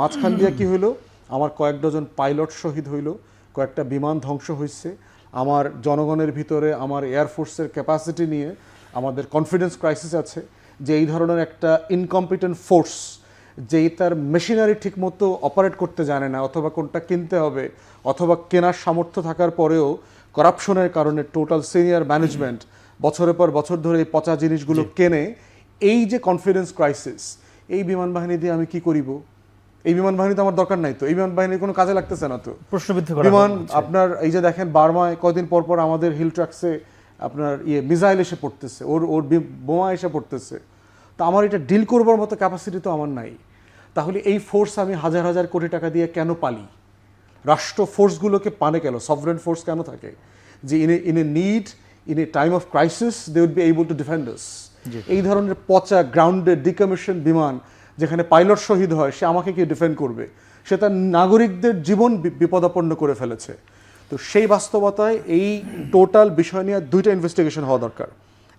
মাঝখান দিয়ে কি হইলো, আমার কয়েক ডজন পাইলট শহীদ হইল, কয়েকটা বিমান ধ্বংস হয়েছে, আমার জনগণের ভিতরে আমার এয়ারফোর্সের ক্যাপাসিটি নিয়ে আমাদের কনফিডেন্স ক্রাইসিস আছে যে এই ধরনের একটা ইনকম্পিটেন্ট ফোর্স যেই তার মেশিনারি ঠিকমতো অপারেট করতে জানে না, অথবা কোনটা কিনতে হবে, অথবা কেনার সামর্থ্য থাকার পরেও করাপশনের কারণে টোটাল সিনিয়র ম্যানেজমেন্ট বছরের পর বছর ধরে এই পচা জিনিসগুলো কেনে। এই যে কনফিডেন্স ক্রাইসিস, এই বিমান বাহিনী দিয়ে আমি কি করিব? এই বিমান বাহিনী তো আমার দরকার নাই, তো এই বিমান বাহিনীর কোনো কাজে লাগতেছে না তো। প্রশ্নবিদ্ধ করা বিমান আপনার এই যে দেখেন বার্মায় কয়দিন পর পর আমাদের হিল ট্রাক্সে আপনার মিসাইল এসে পড়তেছে, ওর বোমা এসে পড়তেছে। তো আমার এটা ডিল করবার মতো ক্যাপাসিটি তো আমার নাই। তাহলে এই ফোর্স আমি হাজার হাজার কোটি টাকা দিয়ে কেন পালি? রাষ্ট্র ফোর্সগুলোকে পানে কেন, সভরেন ফোর্স কেন থাকে? যে in a need, in a time of crisis they would be able to defend us. এই ধরনের পচা গ্রাউন্ডেড ডিকমিশন বিমান যেখানে পাইলট শহীদ হয়, সে আমাকে কি ডিফেন্ড করবে? সে তার নাগরিকদের জীবন বিপদাপন্ন করে ফেলেছে। তো সেই বাস্তবতায় এই টোটাল বিষয় নিয়ে দুইটা ইনভেস্টিগেশন হওয়া দরকার।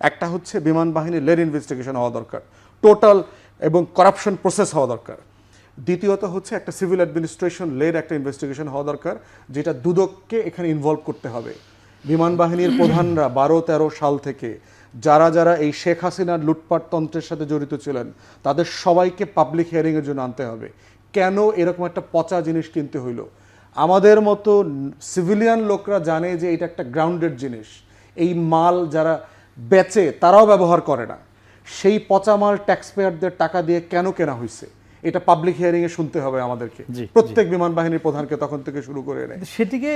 একটা হচ্ছে বিমান বাহিনী লেড ইনভেস্টিগেশন হওয়া দরকার, টোটাল এবং করাপশন প্রসেস হওয়া দরকার। দ্বিতীয়ত হচ্ছে একটা সিভিল অ্যাডমিনিস্ট্রেশন লেড একটা ইনভেস্টিগেশন হওয়া দরকার, যেটা দুদককে এখানে ইনভলভ করতে হবে। বিমান বাহিনীর প্রধানরা 12-13 সাল থেকে যারা যারা এই শেখ হাসিনার লুটপাট তন্ত্রের সাথে জড়িত ছিলেন, তাদের সবাইকে পাবলিক হিয়ারিংয়ের জন্য আনতে হবে। কেন এরকম একটা পচা জিনিস কিনতে হইল? আমাদের মতো সিভিলিয়ান লোকরা জানে যে এটা একটা গ্রাউন্ডেড জিনিস, এই মাল যারা বেচে তারাও ব্যবহার করে না। সেই পচা মাল ট্যাক্স পেয়ারদের টাকা দিয়ে কেন কেনা হয়েছে, এটা পাবলিক হিয়ারিংয়ে শুনতে হবে আমাদেরকে, প্রত্যেক বিমান বাহিনীর প্রধানকে তখন থেকে শুরু করে এনে। সেটিকে